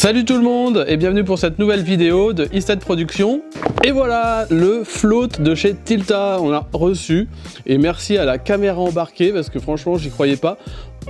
Salut tout le monde et bienvenue pour cette nouvelle vidéo de Easted Productions. Et voilà le float de chez Tilta, on l'a reçu et merci à la caméra embarquée parce que franchement j'y croyais pas.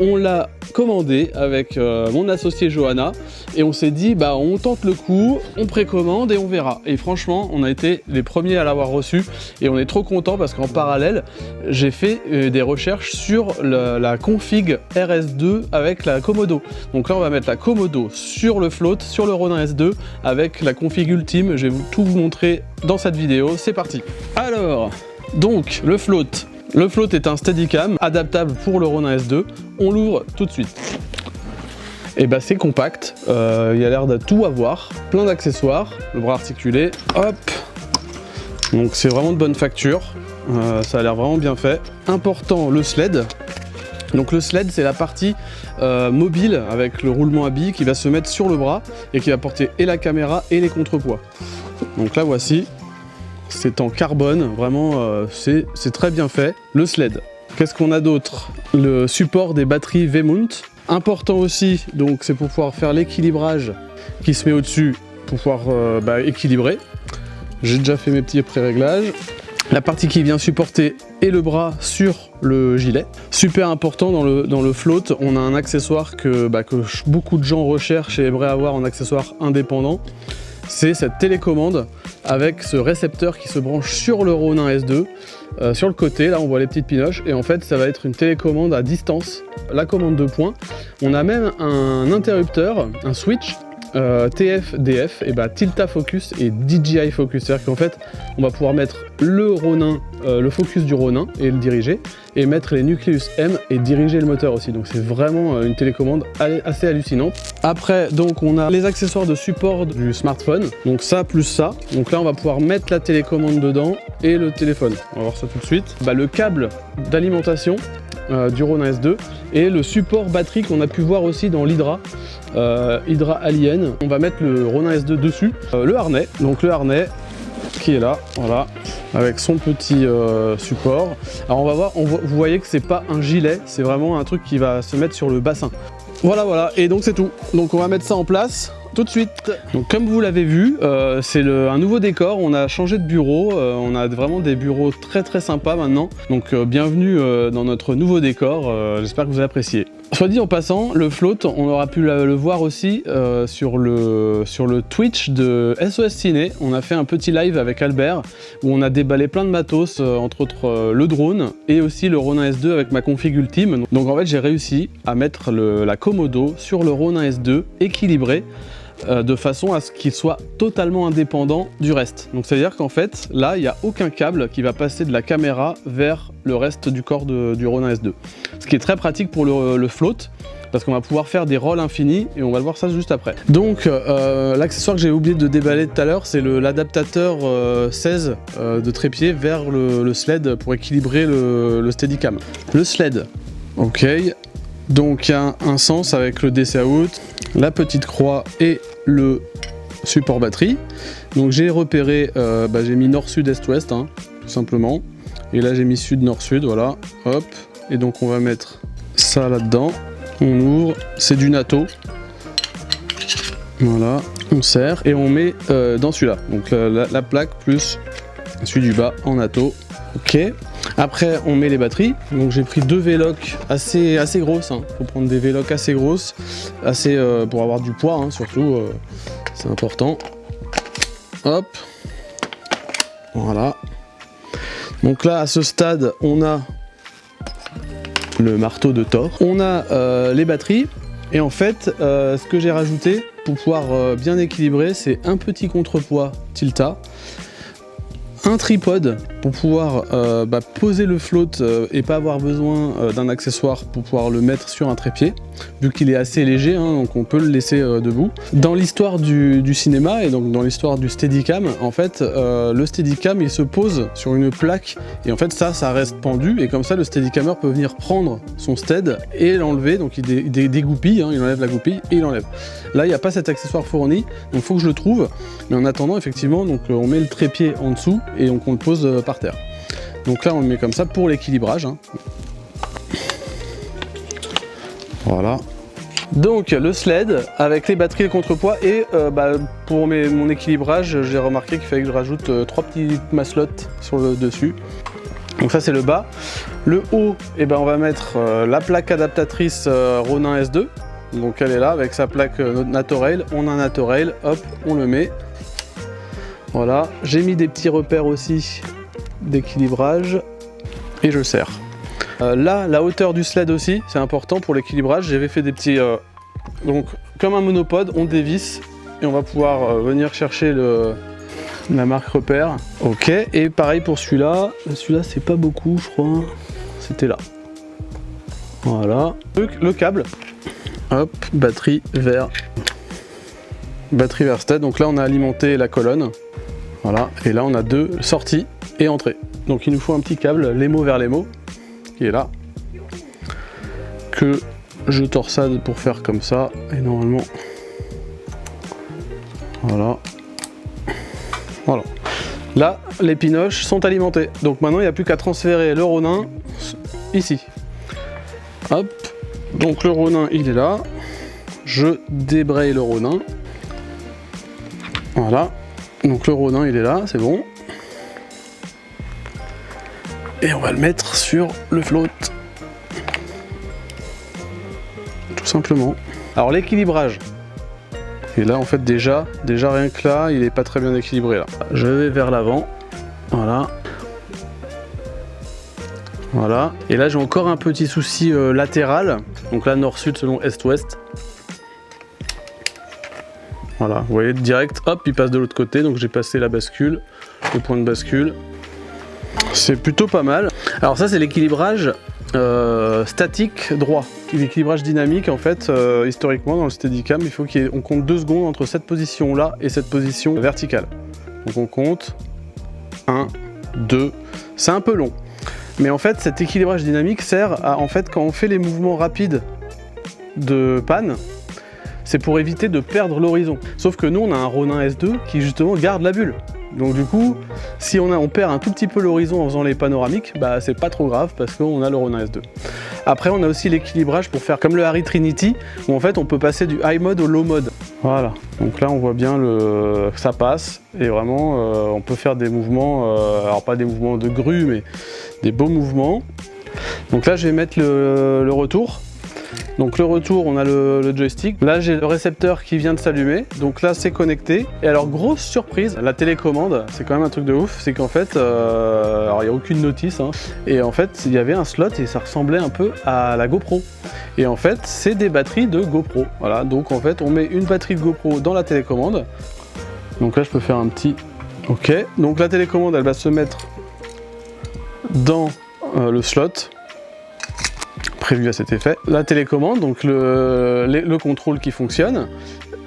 On l'a commandé avec mon associé Johanna et on s'est dit bah on tente le coup, on précommande et on verra. Et franchement on a été les premiers à l'avoir reçu et on est trop content parce qu'en parallèle j'ai fait des recherches sur la config RS2 avec la Komodo. Donc là on va mettre la Komodo sur le float, sur le Ronin S2 avec la config ultime. Je vais tout vous montrer dans cette vidéo, c'est parti. Alors donc le float. Le float est un Steadicam adaptable pour le Ronin S2. On l'ouvre tout de suite. Et bah c'est compact, il y a l'air de tout avoir, plein d'accessoires, le bras articulé, hop. Donc c'est vraiment de bonne facture, ça a l'air vraiment bien fait. Important, le sled. Donc le sled c'est la partie mobile avec le roulement à billes qui va se mettre sur le bras et qui va porter et la caméra et les contrepoids. Donc là voici. C'est en carbone, vraiment c'est très bien fait. Le sled. Qu'est-ce qu'on a d'autre? Le support des batteries V-mount. Important aussi, donc c'est pour pouvoir faire l'équilibrage qui se met au-dessus pour pouvoir équilibrer. J'ai déjà fait mes petits pré-réglages. La partie qui vient supporter et le bras sur le gilet. Super important dans le float, on a un accessoire que beaucoup de gens recherchent et aimeraient avoir en accessoire indépendant. C'est cette télécommande avec ce récepteur qui se branche sur le Ronin S2. Sur le côté, là on voit les petites pinoches et en fait ça va être une télécommande à distance, la commande de points. On a même un interrupteur, un switch TF-DF, et Tilta Focus et DJI Focus. C'est-à-dire qu'en fait on va pouvoir mettre le Ronin, le focus du Ronin et le diriger, et mettre les Nucleus M et diriger le moteur aussi. Donc c'est vraiment une télécommande assez hallucinante. Après donc on a les accessoires de support du smartphone, donc ça plus ça. Donc là on va pouvoir mettre la télécommande dedans et le téléphone. On va voir ça tout de suite. Le câble d'alimentation du Ronin S2 et le support batterie qu'on a pu voir aussi dans l'Hydra. Hydra Alien. On va mettre le Ronin S2 dessus. Le harnais, donc le harnais qui est là, voilà, avec son petit support. Alors on va voir, vous voyez que c'est pas un gilet, c'est vraiment un truc qui va se mettre sur le bassin. Voilà, et donc c'est tout. Donc on va mettre ça en place tout de suite. Donc comme vous l'avez vu, c'est un nouveau décor, on a changé de bureau, on a vraiment des bureaux très sympas maintenant. Donc bienvenue dans notre nouveau décor, j'espère que vous appréciez. Soit dit en passant, le float, on aura pu le voir aussi sur le Twitch de SOS Ciné. On a fait un petit live avec Albert où on a déballé plein de matos, entre autres le drone et aussi le Ronin S2 avec ma config ultime. Donc en fait j'ai réussi à mettre la Komodo sur le Ronin S2 équilibré, de façon à ce qu'il soit totalement indépendant du reste. Donc c'est à dire qu'en fait là il n'y a aucun câble qui va passer de la caméra vers le reste du corps du Ronin S2. Ce qui est très pratique pour le float parce qu'on va pouvoir faire des rolls infinis et on va le voir ça juste après. Donc l'accessoire que j'ai oublié de déballer tout à l'heure, c'est l'adaptateur 16 de trépied vers le sled pour équilibrer le Steadicam. Le sled, ok. Donc il y a un sens avec le DC out, la petite croix et le support batterie. Donc j'ai repéré, j'ai mis nord, sud, est, ouest, tout simplement. Et là j'ai mis sud, nord, sud, voilà, hop. Et donc on va mettre ça là-dedans. On ouvre, c'est du natto. Voilà, on serre et on met dans celui-là. Donc la plaque plus celui du bas en natto. Ok. Après on met les batteries, donc j'ai pris deux V-Loc assez grosses, faut prendre des V-Loc assez grosses, pour avoir du poids surtout, c'est important. Hop, voilà. Donc là à ce stade on a le marteau de Thor, on a les batteries et en fait ce que j'ai rajouté pour pouvoir bien équilibrer, c'est un petit contrepoids Tilta, un tripode pour pouvoir poser le float et pas avoir besoin d'un accessoire pour pouvoir le mettre sur un trépied, vu qu'il est assez léger, hein, donc on peut le laisser debout. Dans l'histoire du cinéma et donc dans l'histoire du Steadicam, en fait, le Steadicam il se pose sur une plaque et en fait ça reste pendu et comme ça le Steadicammer peut venir prendre son stead et l'enlever, donc il dégoupille, hein, il enlève la goupille et il enlève. Là il n'y a pas cet accessoire fourni, donc il faut que je le trouve, mais en attendant effectivement donc on met le trépied en dessous et on le pose par terre. Donc là on le met comme ça pour l'équilibrage, hein. Voilà. Donc le sled avec les batteries et le contrepoids et pour mon équilibrage j'ai remarqué qu'il fallait que je rajoute 3 petites maslottes sur le dessus. Donc ça c'est le bas. Le haut, on va mettre la plaque adaptatrice Ronin S2. Donc elle est là avec sa plaque Naturail. On a un Naturail, hop, on le met. Voilà, j'ai mis des petits repères aussi d'équilibrage et je serre. Là, la hauteur du sled aussi, c'est important pour l'équilibrage. J'avais fait des petits... donc, comme un monopode, on dévisse et on va pouvoir venir chercher la marque repère. Ok, et pareil pour celui-là. Celui-là, c'est pas beaucoup, je crois. C'était là. Voilà. Le câble. Hop, batterie vers sled. Donc là, on a alimenté la colonne. Voilà, et là, on a 2 sorties et entrées. Donc, il nous faut un petit câble, LEMO vers LEMO, qui est là, que je torsade pour faire comme ça, et normalement, voilà. Là, les pinoches sont alimentés, donc maintenant il n'y a plus qu'à transférer le Ronin ici. Hop, donc le Ronin il est là, je débraye le Ronin, voilà, donc le Ronin il est là, c'est bon. Et on va le mettre sur le float. Tout simplement. Alors l'équilibrage. Et là en fait déjà rien que là, il est pas très bien équilibré là. Je vais vers l'avant. Voilà. Voilà. Et là j'ai encore un petit souci latéral. Donc là nord-sud selon est-ouest. Voilà, vous voyez direct, hop, il passe de l'autre côté. Donc j'ai passé la bascule, le point de bascule. C'est plutôt pas mal. Alors ça c'est l'équilibrage statique droit. L'équilibrage dynamique en fait, historiquement dans le Steadicam, il faut qu'on compte 2 secondes entre cette position là et cette position verticale. Donc on compte 1, 2, c'est un peu long. Mais en fait cet équilibrage dynamique sert à, en fait quand on fait les mouvements rapides de panne, c'est pour éviter de perdre l'horizon. Sauf que nous on a un Ronin S2 qui justement garde la bulle. Donc du coup, si on perd un tout petit peu l'horizon en faisant les panoramiques, bah c'est pas trop grave parce qu'on a le Ronin S2. Après on a aussi l'équilibrage pour faire comme le Harry Trinity, où en fait on peut passer du high mode au low mode. Voilà, donc là on voit bien que ça passe, et vraiment on peut faire des mouvements, alors pas des mouvements de grue, mais des beaux mouvements. Donc là je vais mettre le retour. Donc le retour, on a le joystick. Là j'ai le récepteur qui vient de s'allumer, donc là c'est connecté. Et alors grosse surprise, la télécommande, c'est quand même un truc de ouf, c'est qu'en fait, alors il n'y a aucune notice, hein, et en fait il y avait un slot et ça ressemblait un peu à la GoPro. Et en fait c'est des batteries de GoPro, voilà, donc en fait on met une batterie de GoPro dans la télécommande. Donc là je peux faire un petit OK. Donc la télécommande elle va se mettre dans le slot prévu à cet effet. La télécommande, donc le contrôle qui fonctionne,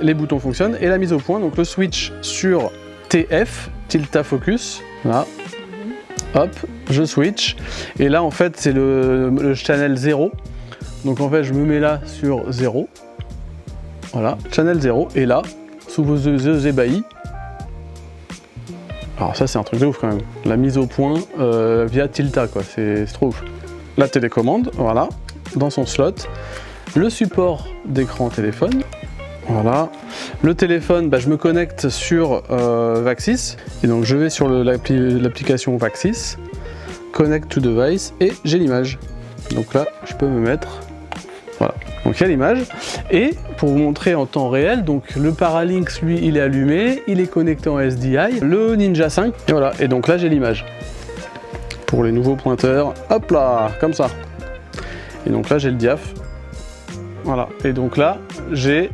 les boutons fonctionnent, et la mise au point, donc le switch sur TF, Tilta Focus, là, hop, je switch, et là en fait c'est le channel 0, donc en fait je me mets là sur 0, voilà, channel 0, et là, sous vos yeux ébahis, alors ça c'est un truc de ouf quand même, la mise au point via Tilta quoi, c'est trop ouf. La télécommande, voilà, dans son slot, le support d'écran téléphone, voilà, le téléphone, je me connecte sur Vaxis, et donc je vais sur l'application Vaxis, Connect to Device, et j'ai l'image. Donc là, je peux me mettre, voilà, donc il y a l'image, et pour vous montrer en temps réel, donc le Paralinx, lui, il est allumé, il est connecté en SDI, le Ninja 5, et voilà, et donc là j'ai l'image. Pour les nouveaux pointeurs, hop là, comme ça. Et donc là j'ai le diaph, voilà. Et donc là j'ai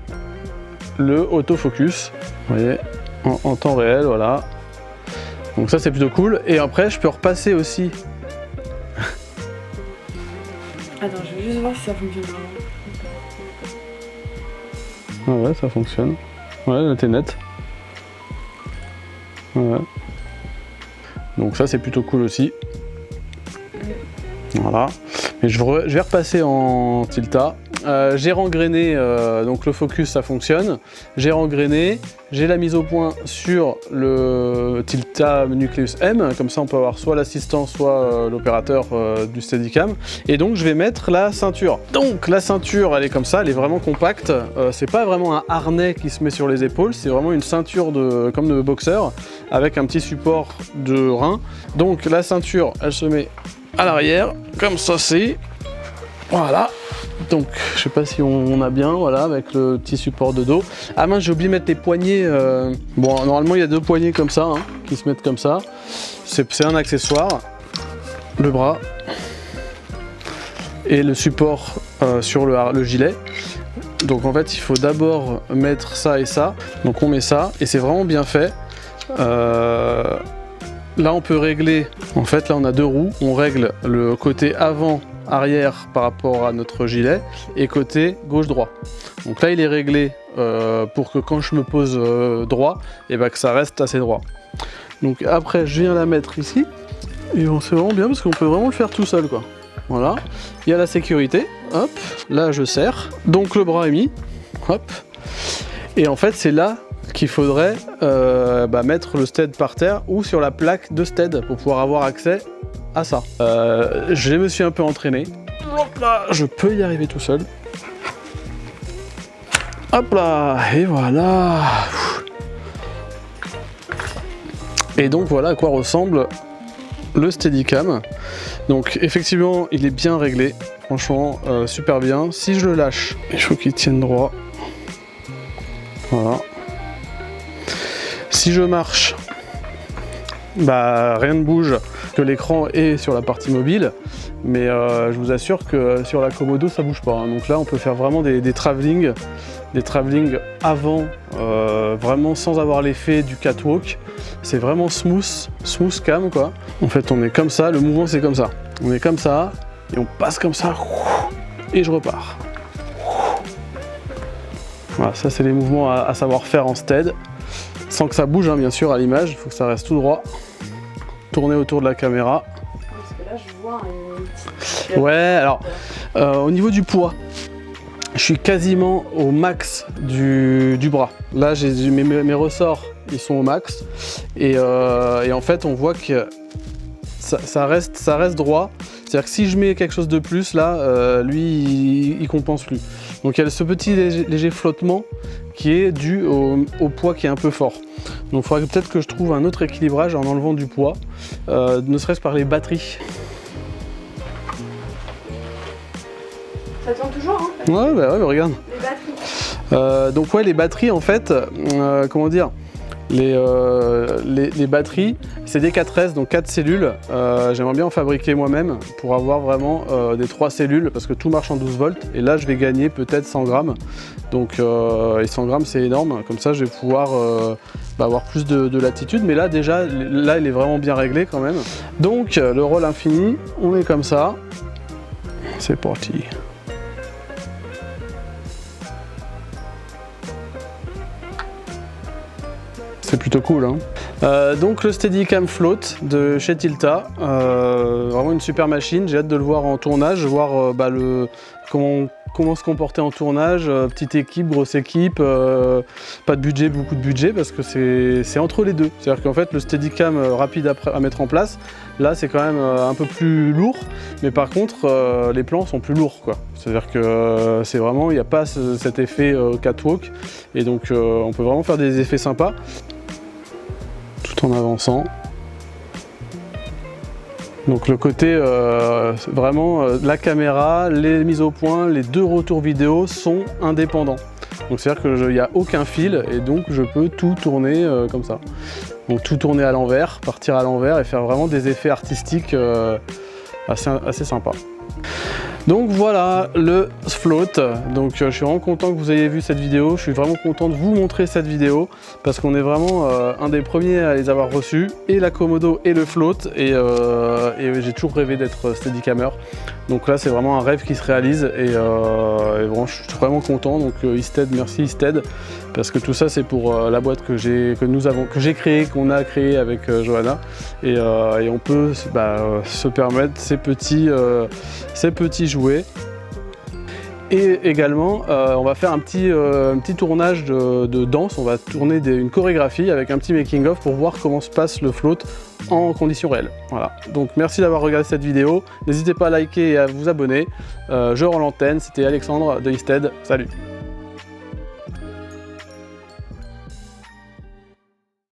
le autofocus, vous voyez, en temps réel, voilà. Donc ça c'est plutôt cool. Et après je peux repasser aussi. Attends, je vais juste voir si ça fonctionne vraiment. Ah ouais, ça fonctionne. Ouais, là t'es net. Ouais. Donc ça c'est plutôt cool aussi. Voilà. Mais je vais repasser en Tilta. J'ai rengrainé, donc le focus ça fonctionne. J'ai rengrainé, j'ai la mise au point sur le Tilta Nucleus M, comme ça on peut avoir soit l'assistant, soit l'opérateur du Steadicam. Et donc je vais mettre la ceinture. Donc la ceinture elle est comme ça, elle est vraiment compacte. C'est pas vraiment un harnais qui se met sur les épaules, c'est vraiment une ceinture comme de boxeur avec un petit support de rein. Donc la ceinture elle se met à l'arrière, comme ça c'est. Voilà. Donc, je sais pas si on a bien, voilà, avec le petit support de dos. Ah mince, j'ai oublié de mettre les poignées. Bon, normalement, il y a deux poignées comme ça, hein, qui se mettent comme ça. C'est un accessoire. Le bras. Et le support sur le gilet. Donc, en fait, il faut d'abord mettre ça et ça. Donc, on met ça, et c'est vraiment bien fait. Là, on peut régler. En fait, là, on a deux roues. On règle le côté avant arrière par rapport à notre gilet et côté gauche-droit. Donc là il est réglé pour que quand je me pose droit, et ben que ça reste assez droit. Donc après je viens la mettre ici et c'est vraiment bien parce qu'on peut vraiment le faire tout seul quoi. Voilà, il y a la sécurité, hop, là je serre, donc le bras est mis, hop, et en fait c'est là qu'il faudrait mettre le stead par terre ou sur la plaque de stead pour pouvoir avoir accès à ça. Je me suis un peu entraîné. Hop là, je peux y arriver tout seul. Hop là, et voilà. Et donc voilà à quoi ressemble le Steadicam. Donc effectivement, il est bien réglé. Franchement, super bien. Si je le lâche, il faut qu'il tienne droit. Voilà. Si je marche, bah rien ne bouge, que l'écran est sur la partie mobile, mais je vous assure que sur la Komodo ça bouge pas, hein. Donc là on peut faire vraiment des travelling avant, vraiment sans avoir l'effet du catwalk. C'est vraiment smooth cam quoi. En fait on est comme ça, le mouvement c'est comme ça. On est comme ça, et on passe comme ça, et je repars. Voilà, ça c'est les mouvements à savoir faire en stead, sans que ça bouge hein, bien sûr à l'image, il faut que ça reste tout droit. Tourner autour de la caméra. Parce que là je vois Ouais, alors au niveau du poids, je suis quasiment au max du bras. Là j'ai mes ressorts, ils sont au max et en fait on voit que ça reste droit. C'est-à-dire que si je mets quelque chose de plus là, lui il compense plus. Donc il y a ce petit léger flottement qui est dû au poids qui est un peu fort. Donc il faudrait peut-être que je trouve un autre équilibrage en enlevant du poids, ne serait-ce par les batteries. Ça tourne toujours hein. Ouais, bah ouais, mais regarde. Les batteries. Donc ouais, les batteries en fait, comment dire, les batteries, c'est des 4S, donc 4 cellules. J'aimerais bien en fabriquer moi-même pour avoir vraiment des 3 cellules parce que tout marche en 12 volts. Et là, je vais gagner peut-être 100 grammes. Donc, et 100 grammes, c'est énorme. Comme ça, je vais pouvoir avoir plus de latitude. Mais là, déjà, là, il est vraiment bien réglé quand même. Donc, le roll infini, on est comme ça. C'est parti. C'est plutôt cool hein. Donc le Steadicam Float de chez Tilta, vraiment une super machine, j'ai hâte de le voir en tournage, voir comment se comporter en tournage, petite équipe, grosse équipe, pas de budget, beaucoup de budget parce que c'est entre les deux. C'est-à-dire qu'en fait le Steadicam rapide à mettre en place, là c'est quand même un peu plus lourd, mais par contre les plans sont plus lourds quoi. C'est-à-dire que c'est vraiment, il n'y a pas cet effet catwalk et donc on peut vraiment faire des effets sympas. Tout en avançant. Donc le côté vraiment la caméra, les mises au point, les deux retours vidéo sont indépendants. Donc c'est à dire qu'il n'y a aucun fil et donc je peux tout tourner comme ça. Donc tout tourner à l'envers, partir à l'envers et faire vraiment des effets artistiques assez sympas. Donc voilà le float. Donc je suis vraiment content que vous ayez vu cette vidéo. Je suis vraiment content de vous montrer cette vidéo parce qu'on est vraiment un des premiers à les avoir reçus, et la Komodo et le float, et j'ai toujours rêvé d'être steadicammer. Donc là c'est vraiment un rêve qui se réalise, et bon, je suis vraiment content. Donc Isted, merci Isted, parce que tout ça c'est pour la boîte que j'ai créée, qu'on a créée avec Johanna, et on peut se permettre ces petits jouets. Et également on va faire un petit tournage de danse. On va tourner une chorégraphie avec un petit making of pour voir comment se passe le float en conditions réelles. Voilà, donc merci d'avoir regardé cette vidéo, n'hésitez pas à liker et à vous abonner. Je rends l'antenne, c'était Alexandre de Isted, salut.